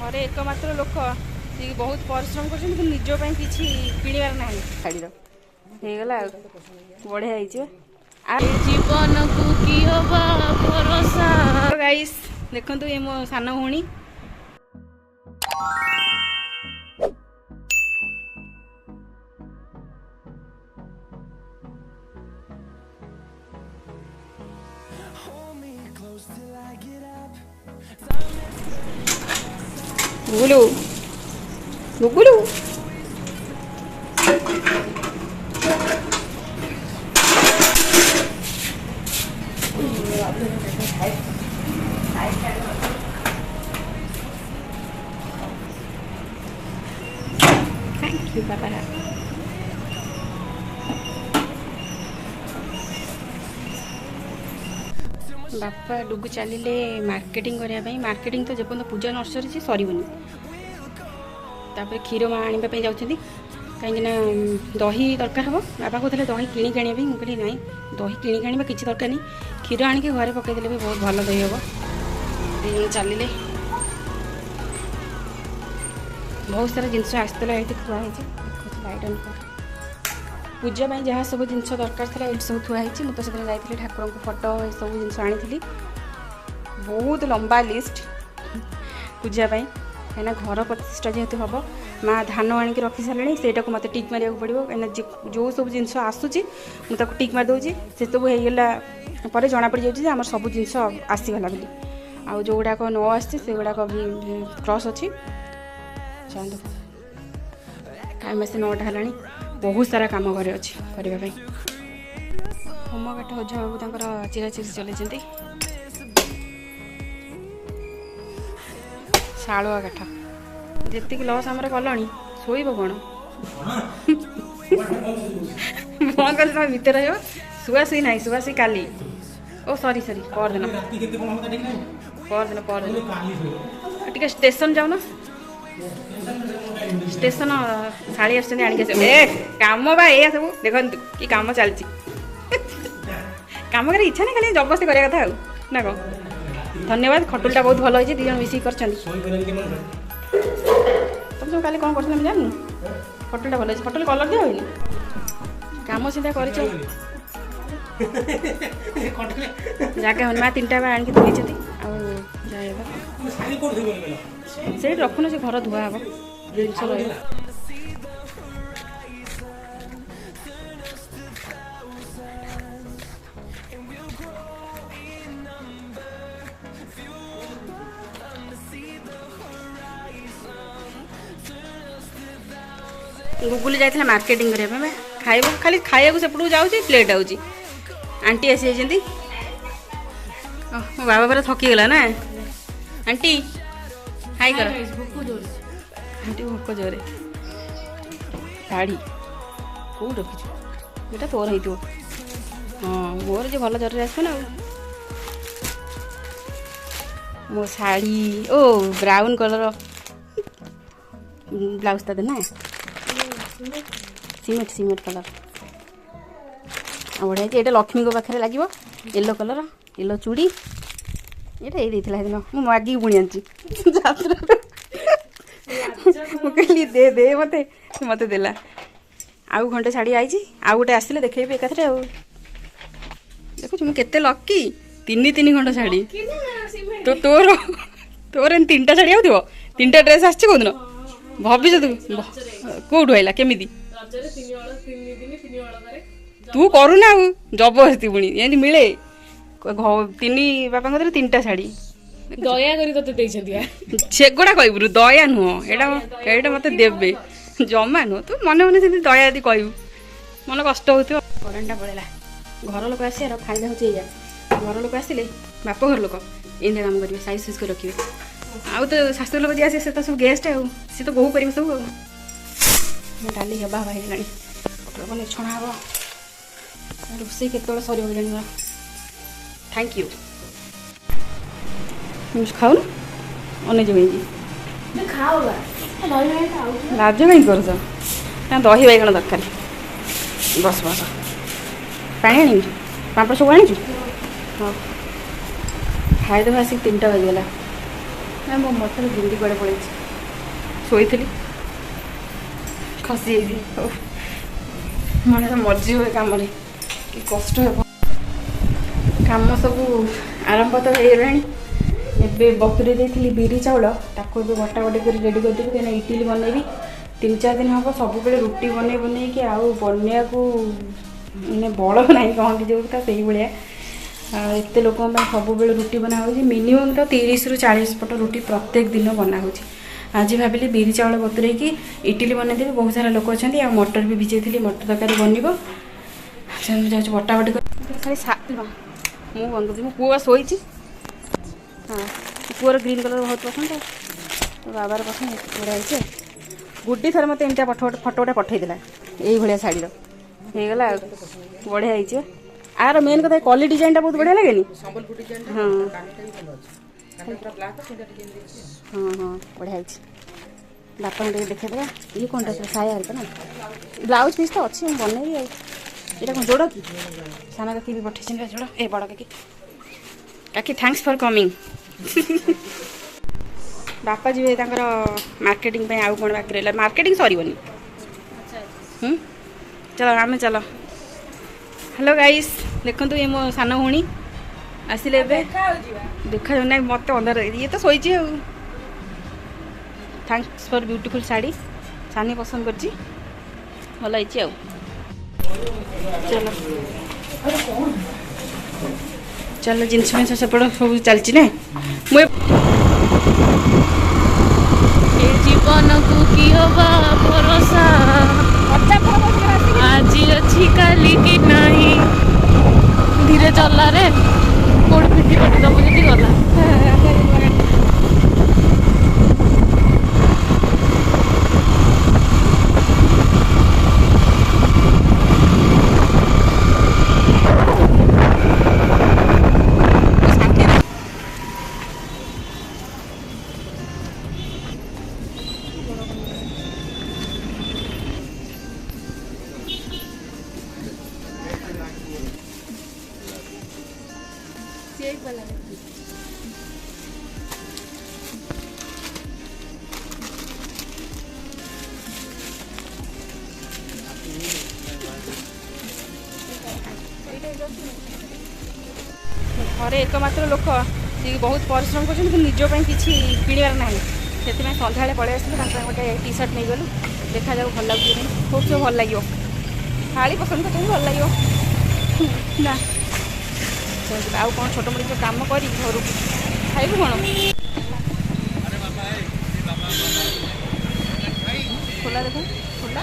घरे एकमात्र लोक जी बहुत परिश्रम कर निज किसी किणवार ना शाढ़ी होगला बढ़िया जीवन को गाइस देखु ये मो सान भौणी गुगुलू गुगुलू थैंक यू बाबा बापा डुगु चलिए मार्केटिंग करने मार्केटिंग तो जब पूजा नर्सरी से सरबनी तापर क्षीर माँ आने जाऊँगी कहीं दही दरकार हम बाबा कहते दही किणिक आने मुझे ना दही किणिक आने किसी दरकार नहीं क्षीर आणिक घरे पकईदे भी बहुत भल दही हम चलिए बहुत सारा जिनस आसला ये थुआई लाइट ऑन कर पूजा जहाँ सब जिन दरकार था ये सब थुआई मुझे से जाइए ठाकुर फोटो ये सब जिन आनी बहुत लंबा लिस्ट पूजापाई कहीं घर प्रतिष्ठा जेहेतु हम माँ धान आणिक रखी सारे से मत टिक मारे पड़ो कहीं जो सब जिन आसूसी मुझे टिक मार दूसरी से सब होगा जना पड़ जाऊँगी आम सब जिन आसीगला बोली आउ जो गुड़ाक न आसी से गुड़ाक भी क्रॉस अच्छी चलो टाइम आसे 9टा है बहुत सारा काम घरे अच्छी करने होम काठ हज बाबू चिराचिरी चलती शालुआ काठ जी लस आम कल शोब कौन कौन कल तुम भितर शुआशुई ना शुआशुई काली ओ सरी सरी परदिन टे स्टेशन जाऊन स्टेशन शाड़ी आम बा ये सब देखो कि कम चलती कम कर इच्छा नहीं खाली जबरदस्ती करने कथा ना कौन धन्यवाद खटुलटा बहुत भल होती दिज मिसिक कर तुम सब काली कौन कर जानू खटुलटा भल खटुल कलर दिया हुई कम सीधा कर जगह हनुमा 3टा बार आणिक धोई से रखुन से घर धुआ हम जिनस गुगुल जाइए मार्केटिंग करने खाइब खाली खाया सेपटू जाऊँगी प्लेट आऊँगी आंटी आसी जाती मो बाबा पूरा थकीगला ना आंटी हाई कर आंटी भोक जोरे शाढ़ी कौट रखी बेटा तोर हो हाँ मोर जो भल जर आस ना मो शाढ़ी ओ ब्राउन कलर ब्लाउज ता ना सीमेंट सीमेंट कलर बढ़िया ये लक्ष्मी को पाखे लगे येलो कलर येलो चूड़ी ये दिन मुझे मागिक पुणी आनी कहली दे दे मत मत देला आउ घंटे शाड़ी आई आउ गोटे आसिले देखेबी एकाथरे आ देखु मुझे केते लकी 3 खंड शाड़ी तो तोर तोर 3टा शाड़ी आउ 3टा ड्रेस आस कौन भविष्य तू कौटू आइला केमी तू करूना जबरदस्ती पुणी ये मिले 3 बापा 3टा शाड़ी दया करी सेगुड़ा कहबू दया नुह एटा मत देवे जमा नुह तू मन मन से दया यदि कहबू मन कष्ट हो करेन्टा पड़ेगा घर लोक आसार फायदा हो घर लोक आसिले बाप घर लोक एंदा काम करेंगे साइज सुज कर रखिए आउ तो शाशु लोक जी आसे तो सब गेस्ट आउ सी तो बहु कर सब डाली हे बाबा है छणा हम रोसे केत सर थैंक यू खाऊ अने जो लाज कहीं कर दही बैगण दरकार बस बस पा पापड़ सब आनी हाँ खाईदेव आसिक 3टा बजगला ନା ମୋ ମତରେ ଗୁଣ୍ଡି କୁଆଡ଼େ ପଳେଇଛି ଶୋଇଥିଲି ଖସି ଯାଇଥିଲି ମଣିଷ ମରିଯିବ ଏ କାମରେ କି କଷ୍ଟ ହେବ କାମ ସବୁ ଆରମ୍ଭ ତ ହେଇଗଲାଣି ଏବେ ବତୁରେଇ ଦେଇଥିଲି ବିରି ଚାଉଳ ତାକୁ ଏବେ ବଟାବଟି କରି ରେଡ଼ି କରିଦେବି କାହିଁକିନା ଇଟିଲି ବନେଇବି 3-4 ଦିନ ହେବ ସବୁବେଳେ ରୁଟି ବନେଇକି ଆଉ ବନେଇବାକୁ ମାନେ ବଳ ନାହିଁ କହନ୍ତି ଯେଉଁଟା ସେଇଭଳିଆ ଏତେ ଲୋକଙ୍କ ପାଇଁ ସବୁବେଳେ ରୁଟି ବନା ହେଉଛି ମିନିମମ୍ ତ 30ରୁ 40 ପଟ ରୁଟି ପ୍ରତ୍ୟେକ ଦିନ ବନା ହେଉଛି ଆଜି ଭାବିଲି ବିରି ଚାଉଳ ବତୁରେଇକି ଇଟିଲି ବନେଇଦେବି ବହୁତ ସାରା ଲୋକ ଅଛନ୍ତି ଆଉ ମଟର ବି ଭିଜେଇଥିଲି ମଟର ତରକାରୀ ବନିବ ମୁଁ ଯାଉଛି ବଟାବଟି କରି ଖାଲି ମୁଁ ବନ୍ଦ କରୁଛି ମୋ ପୁଅ ଶୋଇଛି ହଁ ପୁଅର ଗ୍ରୀନ୍ କଲର୍ ବହୁତ ପସନ୍ଦ ବାବାର ପସନ୍ଦ ବଢ଼ିଆ ହେଇଛି ଗୁଡ଼ି ଥରେ ମୋତେ ଏମିତିଆ ଫଟୋ ଗୋଟେ ପଠେଇଥିଲା ଏଇଭଳିଆ ଶାଢ଼ୀର ହେଇଗଲା ଆଉ ବଢ଼ିଆ ହେଇଛି ଆର ମେନ୍ କଥା କଲି ଡିଜାଇନଟା ବହୁତ ବଢ଼ିଆ ଲାଗେନି ହଁ ହଁ ହଁ ବଢ଼ିଆ ହେଇଛି ବାପାଙ୍କୁ ଟିକେ ଦେଖେଇଦେବା ଇଏ କ'ଣଟା ସାୟା ହେରିକା ନା ବ୍ଲାଉଜ୍ ପିସ୍ ତ ଅଛି ମୁଁ ବନେଇବି ଆଉ ଏଇଟା କ'ଣ ଯୋଡ଼ କି ସାନ କାକି ବି ପଠେଇଛନ୍ତି ଯୋଡ଼ ଏ ବଡ଼ କାକି ଥ୍ୟାଙ୍କସ୍ ଫର୍ କମିଂ ବାପା ଯିବେ ତାଙ୍କର ମାର୍କେଟିଂ ପାଇଁ ଆଉ କ'ଣ ବାକି ରହିଲା ମାର୍କେଟିଂ ସରିବନି ଚାଲ ଆମେ ଚାଲ ହ୍ୟାଲୋ ଗାଇସ୍ ଦେଖନ୍ତୁ ଏ ମୋ ସାନ ଭଉଣୀ ଆସିଲେ ଏବେ ଦେଖାଯାଉ ନାହିଁ ମୋତେ ଅନ୍ଧାର ଇଏ ତ ଶୋଇଛି ଆଉ ଥ୍ୟାଙ୍କସ୍ ଫର୍ ବ୍ୟୁଟିଫୁଲ୍ ଶାଢ଼ୀ ସାନି ପସନ୍ଦ କରିଛି ଭଲ ହେଇଛି ଆଉ ଚାଲ ଚାଲ ଜିନିଷ ଫିନିଷ ସେପଟ ସବୁ ଚାଲିଛି ନା ମୁଁ ଏ ଜୀବନକୁ କି ହବା ଭରସା ଆଜି ଅଛି କାଲି କି ନାହିଁ ଧୀରେ ଚଲାରେ କୋଉଠି ପିଟି ପଟି ଦବ ଯଦି ଗଲା ଘରେ एकमात्र लोक जी बहुत परिश्रम कर निज किसी किणवार ना से सन्ध्या पलि आसलु गोटे टी सर्ट नहीं गलु देखा जाऊ भल लगे खूब सब भल लगे थाली पसंद कर भल लगे ना आउ कौन छोट मोट जो कम कर घर खाइबु कौन खोला देख खोला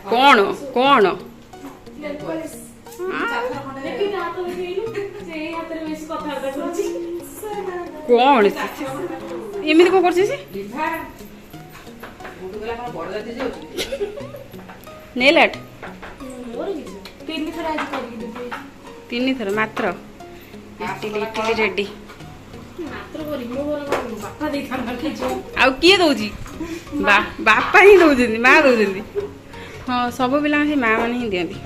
कौन कौन कौन एमती कौन कर नेल आर्ट 3 थर मात्र इटिली इटिली रेडी आउ किए दौजी बापा ही दौरान माँ दौरान हाँ सब पिला से माँ मैंने ही दिखती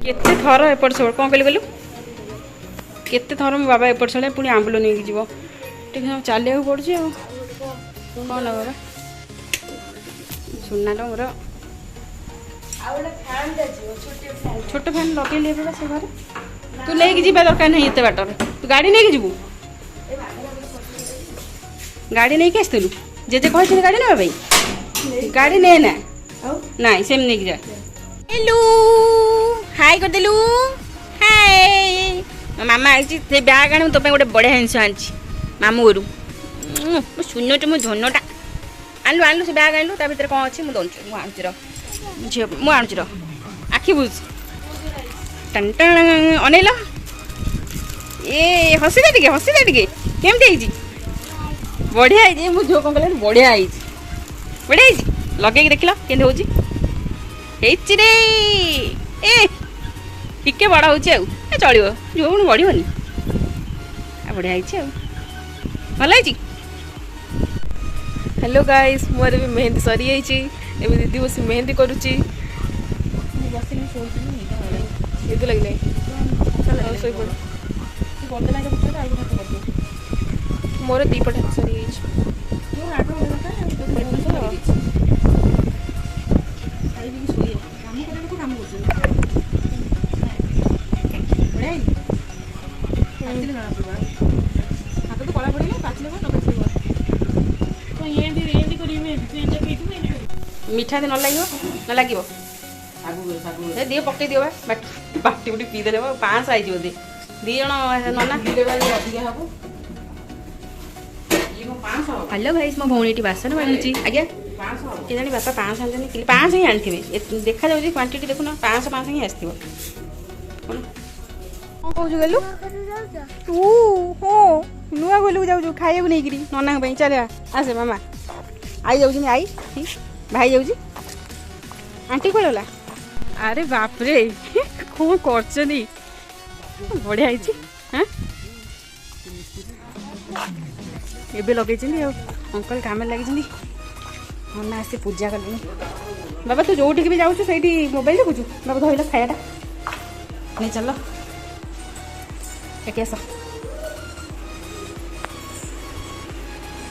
केते थर एपट सेपट कौन कहली कहलु केते थर मो बाबा एपट सेपट पुणी आंबुल नहीं जीव ठीक चलिया पड़ुଛି कौन बाबा सुना मोर छोट फैन लगे से घर तू लेकिन जीवा दरकार नहीं एत बाटर तू गाड़ी नहीं जीवु गाड़ी नहीं आसलु जेजे कही गाड़ी ना भाई गाड़ी ने ना नाई सेम नहीं जा हेलो हाय कर देलु हाय मामा आई से बैग आने तो गोटे बढ़िया जिनस आनी मामू घर शून्य मो धनटा आणलु आणलु से बैग आणलु भर कौन अच्छी मुझे आणुची झील मुझे आणुची आखि बुझ टन टन अनेल ए हसीदे टे केमती बढ़िया है मो झील कौन कह बढ़िया बढ़िया लगे देख लो के रे ए टिके बड़ हो चलो जो बढ़ोनी बढ़िया भल हेलो गाइस मोर भी मेहंदी सरी जाइए एवं दीदी बस मेहंदी करुच्ची निद लगे मोर दीपट सरी मीठा न लगे न लगे दिए पकई दियो बाटी बुटी पीदे 500 आई दी जन नना हेलो भाई मो भौणी बासन बांधुची आज्ञा के जानी बापा 500 आने कि 500 ही आनी देखा जाऊँ क्वांटिटी देखुन 500 ही आसो कौन कौन गलु तू हाँ नुआ गलु जाऊ खाइबू नहीं नना चल आसे मामा आई जाऊँ आई भाई जाऊँ आंटी कौन गला अरे बाप रे कौन कर बढ़िया हाँ एबे लगे अंकल काम लगी नना आसी पूजा कले बाबा तू जोटिक भी जाऊँ से मोबाइल देखुचु बाबा धरल खायाटा नहीं चल आस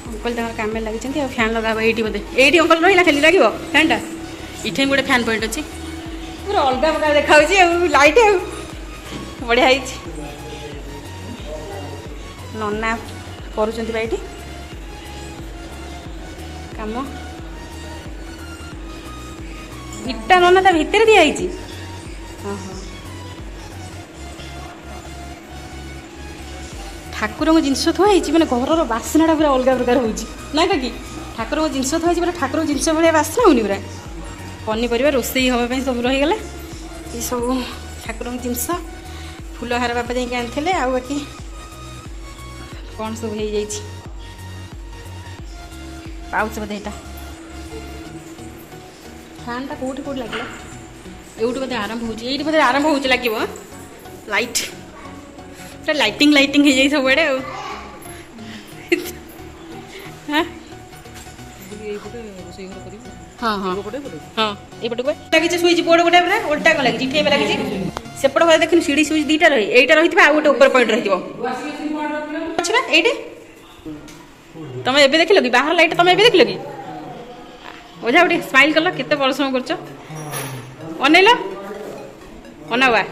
अंकल तक काम लगी फैन लगा ये बोधे ये अंकल रहा खाली लगे फैनटा इठे गोटे फैन पॉइंट अच्छी पूरा अलग प्रकार देखा लाइट बढ़िया नना कर काम इटा नना ता भितर दिखाई ठाकुर जिनस थुआई मैंने घर बासनाटा पूरा अलग प्रकार होना कि ठाकुर जिनस थुआई पूरा ठाकुर जिनस भाया बासना होनी पूरा पनीपरिया रोसई हाँपाई सब रहीगला ये सब ठाकुर जिनस फूलहार बापा जाकि आनी आ बाकी कौन सब हो पाउच बोधे यहाँ फैनटा कौटी कौटी लगे ये बोधे आरंभ हो बोधे आरंभ हो लगे लाइट पूरा लाइटिंग लाइटिंग हो जाए सब आड़े हाँ हाँ हाँ ये लगे स्विच बोर्ड गोटे ओल्टा कौन लगी इटे लगी सेपट घर देखनी सीढ़ी स्विच 2टा रही यहीटा रही है गोटे ऊपर पॉइंट रही ये तुम ए देख लो कि बाहर लाइट तुम ए देख लो कि ओझा गोटे स्माइल कल केते परिश्रम कर अनैल अनावा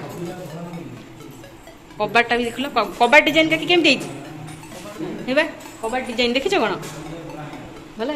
कबाटा भी देख लो कबाट डिजाइन केमती कबाट डिजाइन देखी कौन भल